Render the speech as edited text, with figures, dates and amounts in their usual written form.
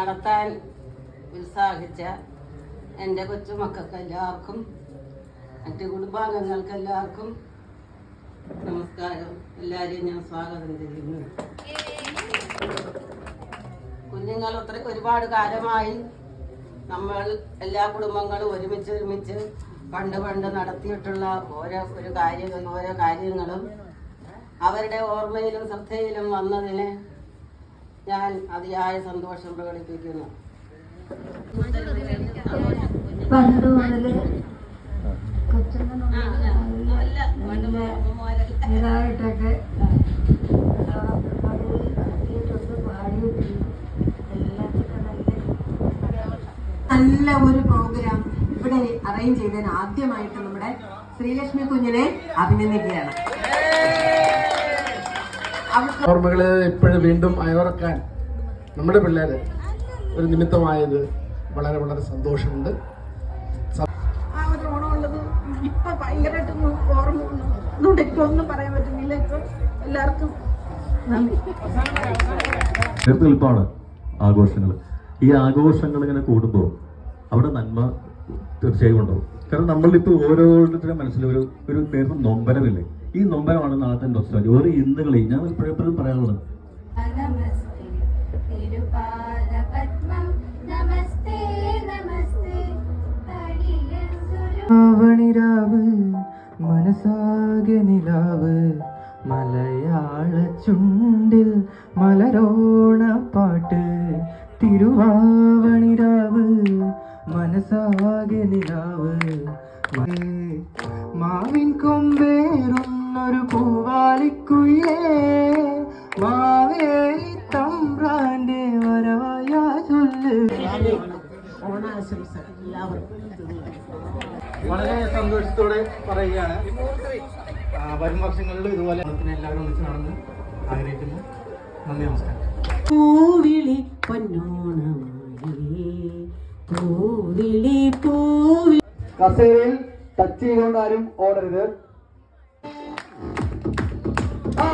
നടത്താൻ ഉത്സാഹിച്ച എൻ്റെ കൊച്ചുമക്കൾക്ക് എല്ലാവർക്കും മറ്റ് കുടുംബാംഗങ്ങൾക്ക് എല്ലാവർക്കും നമസ്കാരം. എല്ലാവരെയും ഞാൻ സ്വാഗതം ചെയ്യുന്നു. കുഞ്ഞുങ്ങൾ ഒരുപാട് കാലമായി നമ്മൾ എല്ലാ കുടുംബങ്ങളും ഒരുമിച്ച് പണ്ട് നടത്തിയിട്ടുള്ള ഓരോ കാര്യങ്ങളും അവരുടെ ഓർമ്മയിലും ശ്രദ്ധയിലും വന്നതിന് ഞാൻ അതിയായ സന്തോഷം പ്രകടിപ്പിക്കുന്നു. ഇതായിട്ടൊക്കെ നല്ല ഒരു പ്രോഗ്രാം ഇവിടെ അറേഞ്ച് ചെയ്തതിന് ആദ്യമായിട്ട് നമ്മുടെ ശ്രീലക്ഷ്മി കുഞ്ഞിനെ അഭിനന്ദിക്കുകയാണ്. ഓർമ്മകള് ഇപ്പോഴും വീണ്ടും അയവറക്കാൻ നമ്മുടെ പിള്ളേര് ഒരു നിമിത്തമായത് വളരെ വളരെ സന്തോഷമുണ്ട്. ആ ഒരു ഓണമുള്ളത് ഇപ്പൊ ഭയങ്കരമായിട്ടൊന്നും ഓർമ്മ ഇപ്പൊ ഒന്നും പറയാൻ പറ്റുന്നില്ല. ഇപ്പൊ എല്ലാവർക്കും നിൽപ്പാണ് ആഘോഷങ്ങൾ. ഈ ആഘോഷങ്ങൾ ഇങ്ങനെ കൂടുമ്പോൾ അവിടെ നന്മ തീർച്ചയായും ഉണ്ടാവും. കാരണം നമ്മളിപ്പോൾ ഓരോരുത്തരുടെ മനസ്സിൽ ഒരു നേരത്തെ നൊമ്പരമില്ലേ? ഈ നൊമ്പരമാണ് നാളത്തെ നൊസ്റ്റാൾജി. ഓരോ ഇന്നുകളെയും ഞാൻ എപ്പോഴും പറയാനുള്ളത് ആവണിരാവ് മനസാകെ നിലാവ് മലയാള ചുണ്ടിൽ മലരോണ പാട്ട് തിരുവാവണിരാവ് മനസാകെ നിലാവ് മാവിൻ കൊമ്പേറുന്നൊരു പൂവാലിക്കുയിലേ മാവേലി തമ്പ്രാന്റെ വരവായ ചൊല്ല്. ഓണാശംസ എല്ലാവർക്കും. വളരെ സന്തോഷത്തോടെ പറയുകയാണ്. വരും വർഷങ്ങളിൽ ഇതുപോലെ എല്ലാവരും ഒന്നിച്ച് നടന്ന് ആഗ്രഹിക്കുന്നു. നന്ദി, നമസ്കാരം. പൂവിളി പൊന്നോണമായി പൂവിളി പൂവി കസേരയിൽ ടച്ച് ചെയ്തുകൊണ്ട് ആരും ഓടരുത്. ആ